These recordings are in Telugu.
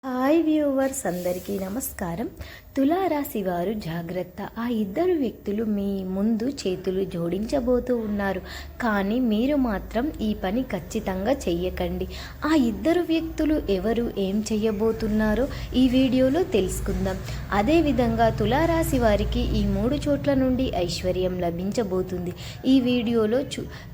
హాయ్ వ్యూవర్స్ అందరికీ నమస్కారం. తులారాశి వారు జాగ్రత్త. ఆ ఇద్దరు వ్యక్తులు మీ ముందు చేతులు జోడించబోతూ ఉన్నారు. కానీ మీరు మాత్రం ఈ పని ఖచ్చితంగా చెయ్యకండి. ఆ ఇద్దరు వ్యక్తులు ఎవరు, ఏం చెయ్యబోతున్నారో ఈ వీడియోలో తెలుసుకుందాం. అదేవిధంగా తులారాశి వారికి ఈ 3 చోట్ల నుండి ఐశ్వర్యం లభించబోతుంది. ఈ వీడియోలో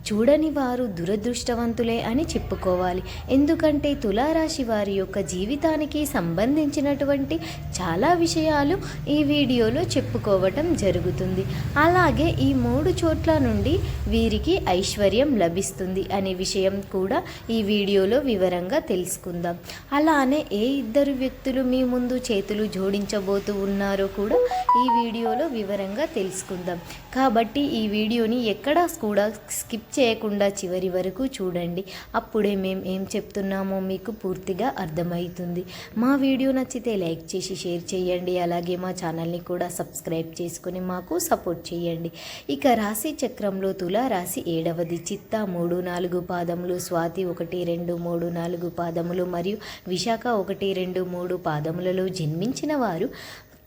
చూడని వారు దురదృష్టవంతులే అని చెప్పుకోవాలి. ఎందుకంటే తులారాశి వారి యొక్క జీవితానికి సంబంధించినటువంటి చాలా విషయాలు ఈ వీడియోలో చెప్పుకోవటం జరుగుతుంది. అలాగే ఈ 3 చోట్ల నుండి వీరికి ఐశ్వర్యం లభిస్తుంది అనే విషయం కూడా ఈ వీడియోలో వివరంగా తెలుసుకుందాం. అలానే ఏ ఇద్దరు వ్యక్తులు మీ ముందు చేతులు జోడించబోతూ ఉన్నారో కూడా ఈ వీడియోలో వివరంగా తెలుసుకుందాం. కాబట్టి ఈ వీడియోని ఎక్కడా కూడా స్కిప్ చేయకుండా చివరి వరకు చూడండి. అప్పుడే మేము ఏం చెప్తున్నామో మీకు పూర్తిగా అర్థమవుతుంది. మా వీడియో నచ్చితే లైక్ చేసి షేర్ చేయండి. అలాగే మా ఛానల్ని కూడా సబ్స్క్రైబ్ చేసుకుని మాకు సపోర్ట్ చేయండి. ఇక రాశి చక్రంలో తులారాశి 7వది. చిత్త 3, 4 పాదములు, స్వాతి 1, 2, 3, 4 పాదములు మరియు విశాఖ 1, 2, 3 పాదములలో జన్మించిన వారు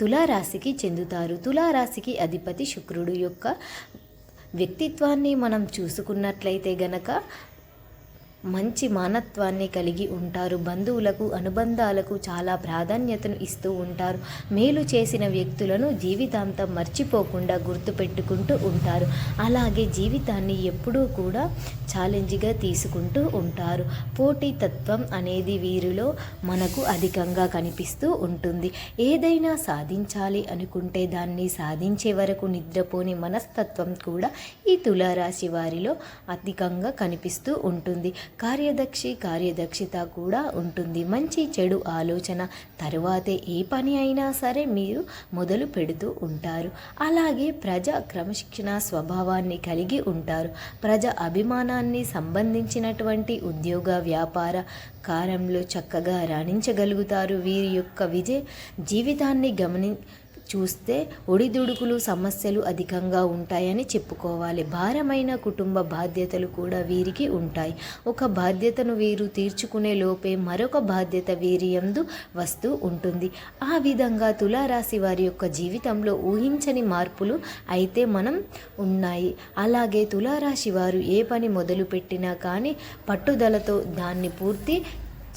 తులారాశికి చెందుతారు. తులారాశికి అధిపతి శుక్రుడు యొక్క వ్యక్తిత్వాన్ని మనం చూసుకున్నట్లయితే గనక మంచి మానత్వాన్ని కలిగి ఉంటారు. బంధువులకు, అనుబంధాలకు చాలా ప్రాధాన్యతను ఇస్తూ ఉంటారు. మేలు చేసిన వ్యక్తులను జీవితాంతం మర్చిపోకుండా గుర్తుపెట్టుకుంటూ ఉంటారు. అలాగే జీవితాన్ని ఎప్పుడూ కూడా ఛాలెంజ్గా తీసుకుంటూ ఉంటారు. పోటీతత్వం అనేది వీరిలో మనకు అధికంగా కనిపిస్తూ ఉంటుంది. ఏదైనా సాధించాలి అనుకుంటే దాన్ని సాధించే వరకు నిద్రపోని మనస్తత్వం కూడా ఈ తులారాశి వారిలో అధికంగా కనిపిస్తూ ఉంటుంది. కార్యదక్షిత కూడా ఉంటుంది. మంచి చెడు ఆలోచన తరువాతే ఏ పని అయినా సరే మీరు మొదలు పెడుతూ ఉంటారు. అలాగే ప్రజా క్రమశిక్షణ స్వభావాన్ని కలిగి ఉంటారు. ప్రజా అభిమానాన్ని సంబంధించినటువంటి ఉద్యోగ, వ్యాపార కార్యంలో చక్కగా రాణించగలుగుతారు. వీరి యొక్క విజయ జీవితాన్ని చూస్తే ఒడిదుడుకులు, సమస్యలు అధికంగా ఉంటాయని చెప్పుకోవాలి. భారమైన కుటుంబ బాధ్యతలు కూడా వీరికి ఉంటాయి. ఒక బాధ్యతను వీరు తీర్చుకునే లోపే మరొక బాధ్యత వీరి యందు వస్తూ ఉంటుంది. ఆ విధంగా తులారాశి వారి యొక్క జీవితంలో ఊహించని మార్పులు అయితే ఉన్నాయి. అలాగే తులారాశి వారు ఏ పని మొదలుపెట్టినా కానీ పట్టుదలతో దాన్ని పూర్తి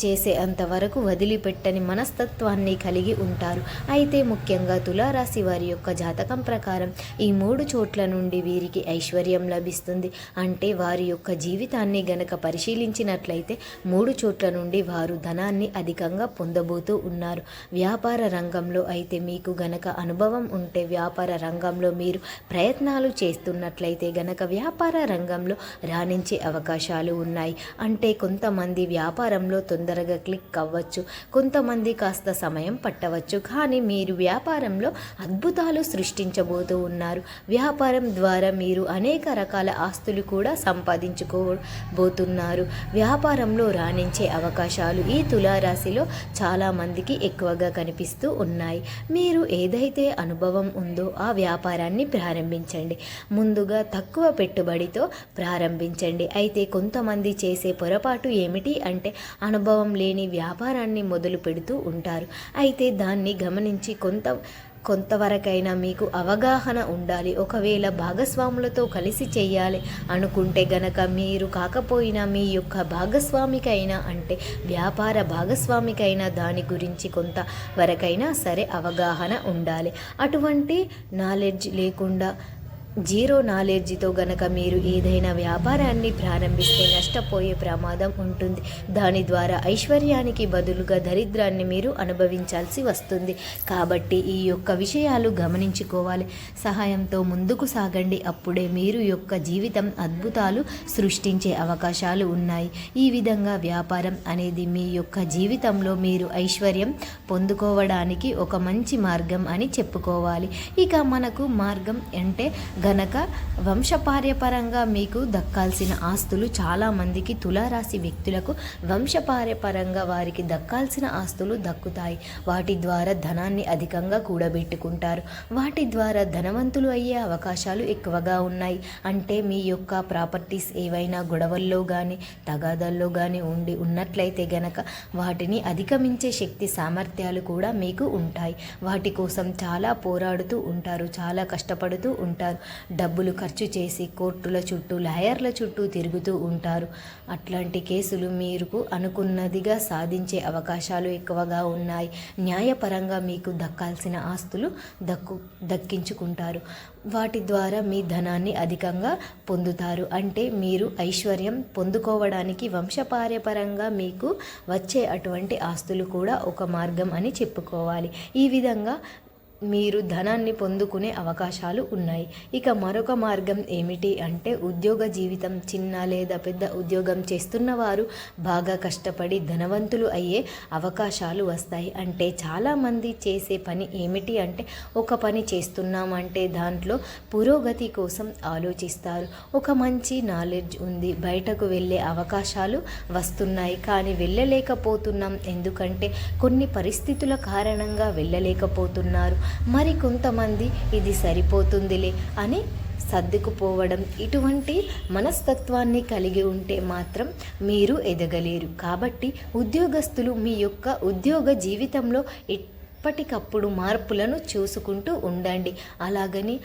చేసే అంతవరకు వదిలిపెట్టని మనస్తత్వాన్ని కలిగి ఉంటారు. అయితే ముఖ్యంగా తులారాశి వారి యొక్క జాతకం ప్రకారం ఈ 3 చోట్ల నుండి వీరికి ఐశ్వర్యం లభిస్తుంది. అంటే వారి యొక్క జీవితాన్ని గనక పరిశీలించినట్లయితే 3 చోట్ల నుండి వారు ధనాన్ని అధికంగా పొందబోతూ ఉన్నారు. వ్యాపార రంగంలో అయితే మీకు గనక అనుభవం ఉంటే, వ్యాపార రంగంలో మీరు ప్రయత్నాలు చేస్తున్నట్లయితే గనక వ్యాపార రంగంలో రాణించే అవకాశాలు ఉన్నాయి. అంటే కొంతమంది వ్యాపారంలో తొందరగా క్లిక్ అవ్వచ్చు, కొంతమంది కాస్త సమయం పట్టవచ్చు. కానీ మీరు వ్యాపారంలో అద్భుతాలు సృష్టించబోతూ ఉన్నారు. వ్యాపారం ద్వారా మీరు అనేక రకాల ఆస్తులు కూడా సంపాదించుకోబోతున్నారు. వ్యాపారంలో రాణించే అవకాశాలు ఈ తులారాశిలో చాలామందికి ఎక్కువగా కనిపిస్తూ ఉన్నాయి. మీరు ఏదైతే అనుభవం ఉందో ఆ వ్యాపారాన్ని ప్రారంభించండి. ముందుగా తక్కువ పెట్టుబడితో ప్రారంభించండి. అయితే కొంతమంది చేసే పొరపాటు ఏమిటి అంటే అనుభవం లేని వ్యాపారాన్ని మొదలు పెడుతూ ఉంటారు. అయితే దాన్ని గమనించి కొంతవరకైనా మీకు అవగాహన ఉండాలి. ఒకవేళ భాగస్వాములతో కలిసి చేయాలి అనుకుంటే గనక మీరు కాకపోయినా మీ యొక్క భాగస్వామికైనా, అంటే వ్యాపార భాగస్వామికైనా దాని గురించి కొంతవరకైనా సరే అవగాహన ఉండాలి. అటువంటి నాలెడ్జ్ లేకుండా, జీరో నాలెడ్జ్తో గనక మీరు ఏదైనా వ్యాపారాన్ని ప్రారంభిస్తే నష్టపోయే ప్రమాదం ఉంటుంది. దాని ద్వారా ఐశ్వర్యానికి బదులుగా దరిద్రాన్ని మీరు అనుభవించాల్సి వస్తుంది. కాబట్టి ఈ యొక్క విషయాలు గమనించుకోవాలి. సహాయంతో ముందుకు సాగండి. అప్పుడే మీరు యొక్క జీవితం అద్భుతాలు సృష్టించే అవకాశాలు ఉన్నాయి. ఈ విధంగా వ్యాపారం అనేది మీ యొక్క జీవితంలో మీరు ఐశ్వర్యం పొందుకోవడానికి ఒక మంచి మార్గం అని చెప్పుకోవాలి. ఇక మనకు మార్గం అంటే గనక వంశపార్యపరంగా మీకు దక్కాల్సిన ఆస్తులు చాలామందికి తులారాశి వ్యక్తులకు వంశపార్యపరంగా వారికి దక్కాల్సిన ఆస్తులు దక్కుతాయి. వాటి ద్వారా ధనాన్ని అధికంగా కూడబెట్టుకుంటారు. వాటి ద్వారా ధనవంతులు అయ్యే అవకాశాలు ఎక్కువగా ఉన్నాయి. అంటే మీ యొక్క ప్రాపర్టీస్ ఏవైనా గొడవల్లో కానీ తగాదాల్లో కానీ ఉన్నట్లయితే గనక వాటిని అధిగమించే శక్తి సామర్థ్యాలు కూడా మీకు ఉంటాయి. వాటి కోసం చాలా పోరాడుతూ ఉంటారు, చాలా కష్టపడుతూ ఉంటారు. డబ్బులు ఖర్చు చేసి కోర్టుల చుట్టూ లాయర్ల చుట్టూ తిరుగుతూ ఉంటారు. అట్లాంటి కేసులు మీకు అనుకున్నదిగా సాధించే అవకాశాలు ఎక్కువగా ఉన్నాయి. న్యాయపరంగా మీకు దక్కాల్సిన ఆస్తులు దక్కించుకుంటారు. వాటి ద్వారా మీ ధనాన్ని అధికంగా పొందుతారు. అంటే మీరు ఐశ్వర్యం పొందుకోవడానికి వంశపార్యపరంగా మీకు వచ్చే అటువంటి ఆస్తులు కూడా ఒక మార్గం అని చెప్పుకోవాలి. ఈ విధంగా మీరు ధనాన్ని పొందుకునే అవకాశాలు ఉన్నాయి. ఇక మరొక మార్గం ఏమిటి అంటే ఉద్యోగ జీవితం. చిన్న లేదా పెద్ద ఉద్యోగం చేస్తున్న వారు బాగా కష్టపడి ధనవంతులు అయ్యే అవకాశాలు వస్తాయి. అంటే చాలామంది చేసే పని ఏమిటి అంటే ఒక పని చేస్తున్నామంటే దాంట్లో పురోగతి కోసం ఆలోచిస్తారు. ఒక మంచి నాలెడ్జ్ ఉంది, బయటకు వెళ్ళే అవకాశాలు వస్తున్నాయి, కానీ వెళ్ళలేకపోతున్నాం. ఎందుకంటే కొన్ని పరిస్థితుల కారణంగా వెళ్ళలేకపోతున్నారు. మరి కొంతమంది ఇది సరిపోతుందిలే అని సర్దుకుపోవడం, ఇటువంటి మనస్తత్వాన్ని కలిగి ఉంటే మాత్రం మీరు ఎదగలేరు. కాబట్టి ఉద్యోగస్తులు మీ యొక్క ఉద్యోగ జీవితంలో ఎప్పటికప్పుడు మార్పులను చూసుకుంటూ ఉండండి. అలాగని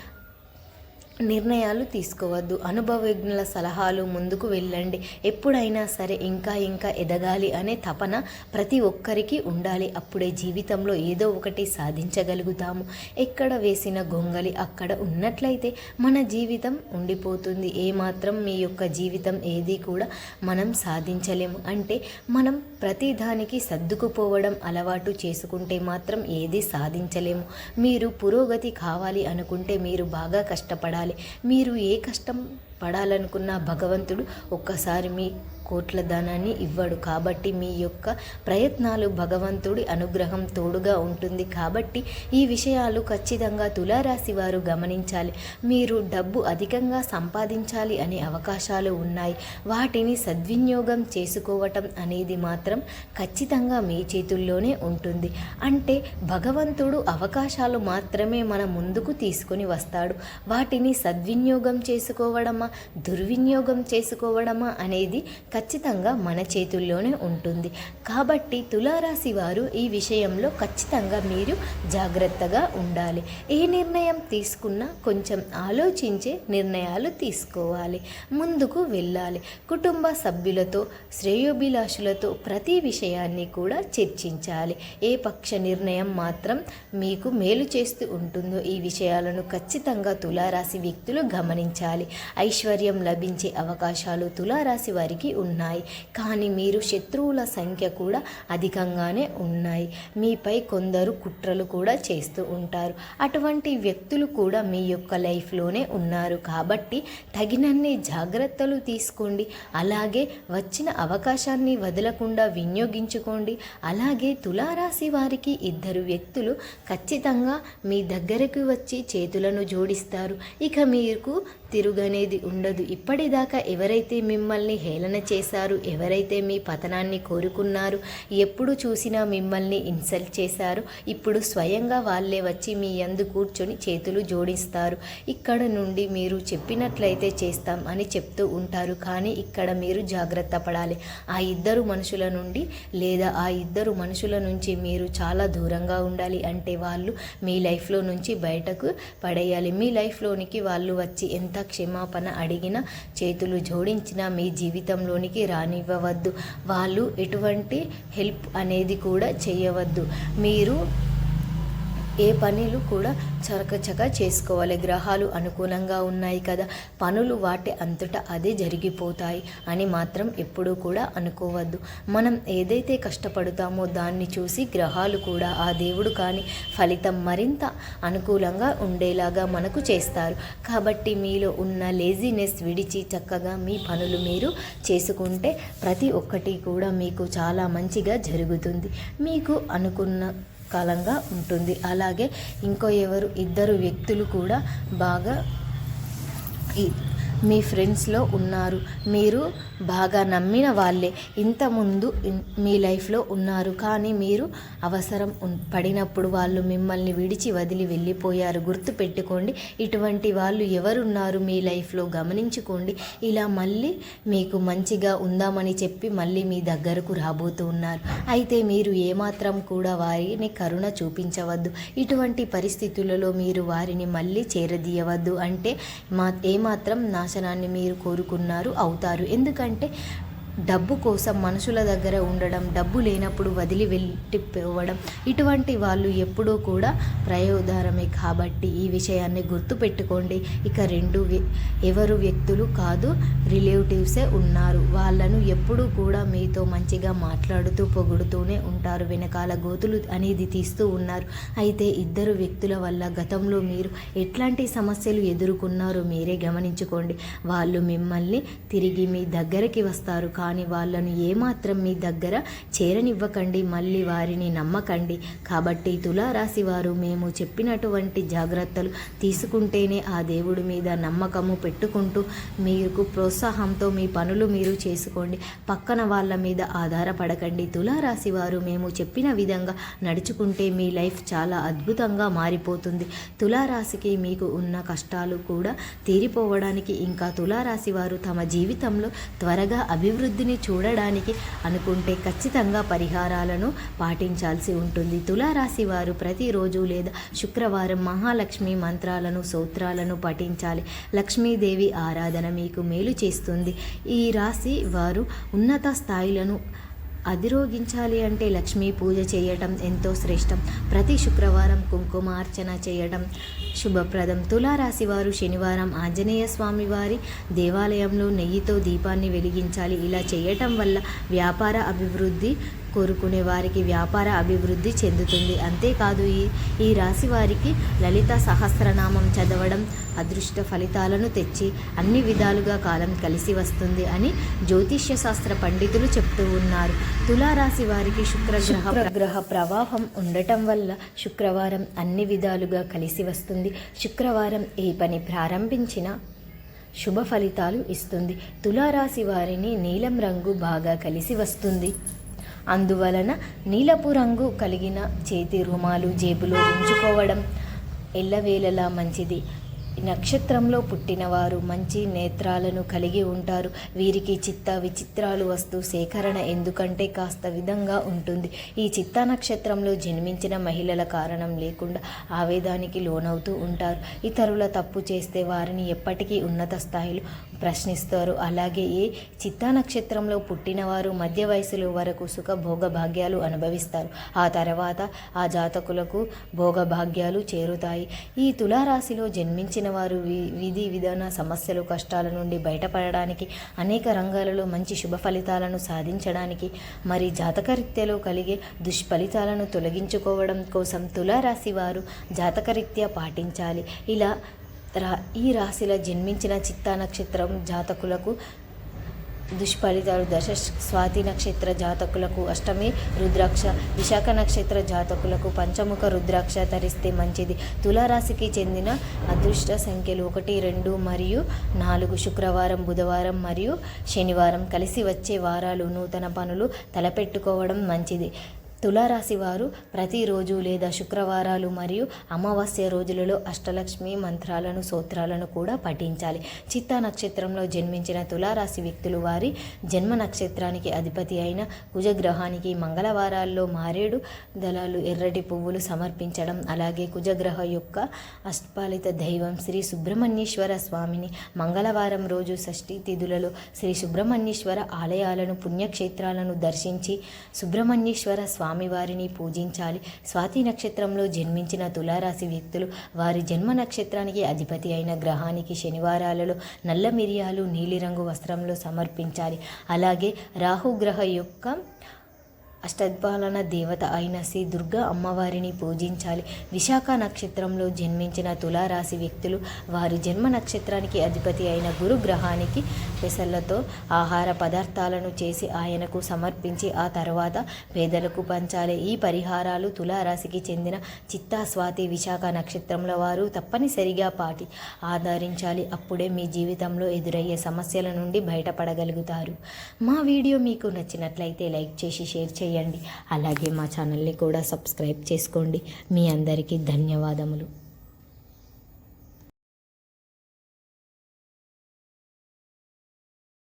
నిర్ణయాలు తీసుకోవద్దు. అనుభవజ్ఞుల సలహాలు ముందుకు వెళ్ళండి. ఎప్పుడైనా సరే ఇంకా ఇంకా ఎదగాలి అనే తపన ప్రతి ఒక్కరికి ఉండాలి. అప్పుడే జీవితంలో ఏదో ఒకటి సాధించగలుగుతాము. ఎక్కడ వేసిన గొంగలి అక్కడ ఉన్నట్లయితే మన జీవితం ఉండిపోతుంది. ఏమాత్రం మీ యొక్క జీవితం ఏది కూడా మనం సాధించలేము. అంటే మనం ప్రతిదానికి సర్దుకుపోవడం అలవాటు చేసుకుంటే మాత్రం ఏది సాధించలేము. మీరు పురోగతి కావాలి అనుకుంటే మీరు బాగా కష్టపడాలి. మీరు ఏ కష్టం పడాలనుకున్న భగవంతుడు ఒక్కసారి మీ కోట్ల ధనాన్ని ఇవ్వడు. కాబట్టి మీ యొక్క ప్రయత్నాలు భగవంతుడి అనుగ్రహం తోడుగా ఉంటుంది. కాబట్టి ఈ విషయాలు ఖచ్చితంగా తులారాశి వారు గమనించాలి. మీరు డబ్బు అధికంగా సంపాదించాలి అనే అవకాశాలు ఉన్నాయి. వాటిని సద్వినియోగం చేసుకోవటం అనేది మాత్రం ఖచ్చితంగా మీ చేతుల్లోనే ఉంటుంది. అంటే భగవంతుడు అవకాశాలు మాత్రమే మన ముందుకు తీసుకొని వస్తాడు. వాటిని సద్వినియోగం చేసుకోవడమా దుర్వినియోగం చేసుకోవడమా అనేది ఖచ్చితంగా మన చేతుల్లోనే ఉంటుంది. కాబట్టి తులారాశి వారు ఈ విషయంలో ఖచ్చితంగా మీరు జాగ్రత్తగా ఉండాలి. ఏ నిర్ణయం తీసుకున్నా కొంచెం ఆలోచించే నిర్ణయాలు తీసుకోవాలి. ముందుకు వెళ్ళాలి. కుటుంబ సభ్యులతో, శ్రేయోభిలాషులతో ప్రతి విషయాన్ని కూడా చర్చించాలి. ఏ పక్ష నిర్ణయం మాత్రం మీకు మేలు చేస్తూ ఉంటుందో ఈ విషయాలను ఖచ్చితంగా తులారాశి వ్యక్తులు గమనించాలి. ఐశ్వర్యం లభించే అవకాశాలు తులారాశి వారికి ఉన్నాయి. కానీ మీరు శత్రువుల సంఖ్య కూడా అధికంగానే ఉన్నాయి. మీపై కొందరు కుట్రలు కూడా చేస్తూ ఉంటారు. అటువంటి వ్యక్తులు కూడా మీ యొక్క లైఫ్లోనే ఉన్నారు. కాబట్టి తగినన్ని జాగ్రత్తలు తీసుకోండి. అలాగే వచ్చిన అవకాశాన్ని వదలకుండా వినియోగించుకోండి. అలాగే తులారాశి వారికి ఇద్దరు వ్యక్తులు ఖచ్చితంగా మీ దగ్గరకు వచ్చి చేతులను జోడిస్తారు. ఇక మీకు తిరుగనేది ఉండదు. ఇప్పటిదాకా ఎవరైతే మిమ్మల్ని హేళన చేశారు, ఎవరైతే మీ పతనాన్ని కోరుకున్నారు, ఎప్పుడు చూసినా మిమ్మల్ని ఇన్సల్ట్ చేశారు, ఇప్పుడు స్వయంగా వాళ్ళే వచ్చి మీ యందు కూర్చొని చేతులు జోడిస్తారు. ఇక్కడ నుండి మీరు చెప్పినట్లయితే చేస్తాం అని చెప్తూ ఉంటారు. కానీ ఇక్కడ మీరు జాగ్రత్త పడాలి. ఆ ఇద్దరు మనుషుల నుండి లేదా ఆ ఇద్దరు మనుషుల నుంచి మీరు చాలా దూరంగా ఉండాలి. అంటే వాళ్ళు మీ లైఫ్లో నుంచి బయటకు పడేయాలి. మీ లైఫ్లోనికి వాళ్ళు వచ్చి ఎంత క్షమాపణ అడిగినా, చేతులు జోడించినా మీ జీవితంలోనికి రానివ్వవద్దు. వాళ్ళు ఎటువంటి హెల్ప్ అనేది కూడా చేయవద్దు. మీరు ఏ పనులు కూడా చకచకా చేసుకోవాలి. గ్రహాలు అనుకూలంగా ఉన్నాయి కదా, పనులు వాటి అంతటా అదే జరిగిపోతాయి అని మాత్రం ఎప్పుడూ కూడా అనుకోవద్దు. మనం ఏదైతే కష్టపడతామో దాన్ని చూసి గ్రహాలు కూడా, ఆ దేవుడు కానీ ఫలితం మరింత అనుకూలంగా ఉండేలాగా మనకు చేస్తారు. కాబట్టి మీలో ఉన్న లేజినెస్ విడిచి చక్కగా మీ పనులు మీరు చేసుకుంటే ప్రతి ఒక్కటి కూడా మీకు చాలా మంచిగా జరుగుతుంది. మీకు అనుకున్న కాలంగా ఉంటుంది. అలాగే ఇద్దరు వ్యక్తులు కూడా బాగా మీ ఫ్రెండ్స్లో ఉన్నారు, మీరు బాగా నమ్మిన వాళ్ళే ఇంతకుముందు మీ లైఫ్లో ఉన్నారు. కానీ మీరు అవసరం పడినప్పుడు వాళ్ళు మిమ్మల్ని విడిచి వదిలి వెళ్ళిపోయారు. గుర్తుపెట్టుకోండి, ఇటువంటి వాళ్ళు ఎవరున్నారు మీ లైఫ్లో గమనించుకోండి. ఇలా మళ్ళీ మీకు మంచిగా ఉందామని చెప్పి మళ్ళీ మీ దగ్గరకు రాబోతూ ఉన్నారు. అయితే మీరు ఏమాత్రం కూడా వారిని కరుణ చూపించవద్దు. ఇటువంటి పరిస్థితులలో మీరు వారిని మళ్ళీ చేరదీయవద్దు. అంటే ఏమాత్రం నాశనాన్ని మీరు కోరుకున్నారు అవుతారు. ఎందుకంటే డబ్బు కోసం మనుషుల దగ్గర ఉండడం, డబ్బు లేనప్పుడు వదిలి వెళ్ళిపోవడం, ఇటువంటి వాళ్ళు ఎప్పుడూ కూడా ప్రయోదారమే. కాబట్టి ఈ విషయాన్ని గుర్తుపెట్టుకోండి. ఇక ఎవరు వ్యక్తులు కాదు, రిలేటివ్సే ఉన్నారు. వాళ్ళను ఎప్పుడూ కూడా మీతో మంచిగా మాట్లాడుతూ పొగుడుతూనే ఉంటారు. వెనకాల గోతులు అనేది తీస్తూ ఉన్నారు. అయితే ఇద్దరు వ్యక్తుల వల్ల గతంలో మీరు ఎట్లాంటి సమస్యలు ఎదుర్కొన్నారో మీరే గమనించుకోండి. వాళ్ళు మిమ్మల్ని తిరిగి మీ దగ్గరికి వస్తారు, కానీ వాళ్ళను ఏమాత్రం మీ దగ్గర చేరనివ్వకండి, మళ్ళీ వారిని నమ్మకండి. కాబట్టి తులారాశి వారు మేము చెప్పినటువంటి జాగ్రత్తలు తీసుకుంటేనే ఆ దేవుడి మీద నమ్మకము పెట్టుకుంటూ మీకు ప్రోత్సాహంతో మీ పనులు మీరు చేసుకోండి. పక్కన వాళ్ళ మీద ఆధారపడకండి. తులారాశి వారు మేము చెప్పిన విధంగా నడుచుకుంటే మీ లైఫ్ చాలా అద్భుతంగా మారిపోతుంది. తులారాశికి మీకు ఉన్న కష్టాలు కూడా తీరిపోవడానికి, ఇంకా తులారాశి వారు తమ జీవితంలో త్వరగా అభివృద్ధిని చూడడానికి అనుకుంటే ఖచ్చితంగా పరిహారాలను పాటించాల్సి ఉంటుంది. తులారాశి వారు ప్రతిరోజు లేదా శుక్రవారం మహాలక్ష్మి మంత్రాలను, స్తోత్రాలను పఠించాలి. లక్ష్మీదేవి ఆరాధన మీకు మేలు చేస్తుంది. ఈ రాశి వారు ఉన్నత స్థాయిలను అధిరోగించాలి అంటే లక్ష్మీ పూజ చేయటం ఎంతో శ్రేష్టం. ప్రతి శుక్రవారం కుంకుమార్చన చేయడం శుభప్రదం. తులారాశి వారు శనివారం ఆంజనేయ స్వామి వారి దేవాలయంలో నెయ్యితో దీపాన్ని వెలిగించాలి. ఇలా చేయటం వల్ల వ్యాపార అభివృద్ధి కోరుకునే వారికి వ్యాపార అభివృద్ధి చెందుతుంది. అంతేకాదు ఈ రాశి వారికి లలిత సహస్రనామం చదవడం అదృష్ట ఫలితాలను తెచ్చి అన్ని విధాలుగా కాలం కలిసి వస్తుంది అని జ్యోతిష్య శాస్త్ర పండితులు చెప్తూ ఉన్నారు. తులారాశి వారికి శుక్రగ్రహ ప్రవాహం ఉండటం వల్ల శుక్రవారం అన్ని విధాలుగా కలిసి వస్తుంది. శుక్రవారం ఏ పని ప్రారంభించినా శుభ ఫలితాలు ఇస్తుంది. తులారాశి వారిని నీలం రంగు బాగా కలిసి వస్తుంది. అందువలన నీలపు రంగు కలిగిన చేతి రుమాలు జేబులో ఉంచుకోవడం ఎల్లవేళలా మంచిది. నక్షత్రంలో పుట్టినవారు మంచి నేత్రాలను కలిగి ఉంటారు. వీరికి చిత్త విచిత్రాలు వస్తూ సేకరణ ఎందుకంటే కాస్త విధంగా ఉంటుంది. ఈ చిత్తా నక్షత్రంలో జన్మించిన మహిళల కారణం లేకుండా ఆవేదానికి లోనవుతూ ఉంటారు. ఇతరుల తప్పు చేస్తే వారిని ఎప్పటికీ ఉన్నత స్థాయిలో ప్రశ్నిస్తారు. అలాగే ఈ చిత్తా నక్షత్రంలో పుట్టినవారు మధ్య వయసులో వరకు సుఖ భోగభాగ్యాలు అనుభవిస్తారు. ఆ తర్వాత ఆ జాతకులకు భోగభాగ్యాలు చేరుతాయి. ఈ తులారాశిలో జన్మించిన వారు విధి విధాన సమస్యలు కష్టాల నుండి బయటపడడానికి, అనేక రంగాలలో మంచి శుభ ఫలితాలను సాధించడానికి, మరి జాతకరీత్యాలో కలిగే దుష్ఫలితాలను తొలగించుకోవడం కోసం తులారాశి వారు జాతకరీత్యా పాటించాలి. ఇలా ఈ రాశిలో జన్మించిన చిత్తా నక్షత్రం జాతకులకు దుష్ఫలితాలు. స్వాతి నక్షత్ర జాతకులకు అష్టమి రుద్రాక్ష, విశాఖ నక్షత్ర జాతకులకు పంచముఖ రుద్రాక్ష ధరిస్తే మంచిది. తులారాశికి చెందిన అదృష్ట సంఖ్యలు 1, 2 మరియు 4. శుక్రవారం, బుధవారం మరియు శనివారం కలిసి వచ్చే వారాలు నూతన పనులు తలపెట్టుకోవడం మంచిది. తులారాశి వారు ప్రతిరోజు లేదా శుక్రవారాలు మరియు అమావాస్య రోజులలో అష్టలక్ష్మి మంత్రాలను, స్తోత్రాలను కూడా పఠించాలి. చిత్తా నక్షత్రంలో జన్మించిన తులారాశి వ్యక్తులు వారి జన్మ నక్షత్రానికి అధిపతి అయిన కుజగ్రహానికి మంగళవారాల్లో మారేడు దళాలు, ఎర్రటి పువ్వులు సమర్పించడం, అలాగే కుజగ్రహ యొక్క అష్టపాలిత దైవం శ్రీ సుబ్రహ్మణ్యేశ్వర స్వామిని మంగళవారం రోజు షష్ఠీ తిథులలో శ్రీ సుబ్రహ్మణ్యేశ్వర ఆలయాలను, పుణ్యక్షేత్రాలను దర్శించి సుబ్రహ్మణ్యేశ్వర స్వామివారిని పూజించాలి. స్వాతి నక్షత్రంలో జన్మించిన తులారాశి వ్యక్తులు వారి జన్మ నక్షత్రానికి అధిపతి అయిన గ్రహానికి శనివారాలలో నల్ల మిరియాలు నీలిరంగు వస్త్రంలో సమర్పించాలి. అలాగే రాహుగ్రహ యొక్క అష్టద్బాలన దేవత అయిన శ్రీ దుర్గా అమ్మవారిని పూజించాలి. విశాఖ నక్షత్రంలో జన్మించిన తులారాశి వ్యక్తులు వారి జన్మ నక్షత్రానికి అధిపతి అయిన గురు గ్రహానికి పెసలతో ఆహార పదార్థాలను చేసి ఆయనకు సమర్పించి ఆ తర్వాత పేదలకు పంచాలి. ఈ పరిహారాలు తులారాశికి చెందిన చిత్తా, స్వాతి, విశాఖ నక్షత్రంలో వారు తప్పనిసరిగా ఆదరించాలి. అప్పుడే మీ జీవితంలో ఎదురయ్యే సమస్యల నుండి బయటపడగలుగుతారు. మా వీడియో మీకు నచ్చినట్లయితే లైక్ చేసి షేర్ చేయండి. అలాగే మా ఛానల్ని కూడా సబ్స్క్రైబ్ చేసుకోండి. మీ అందరికీ ధన్యవాదములు.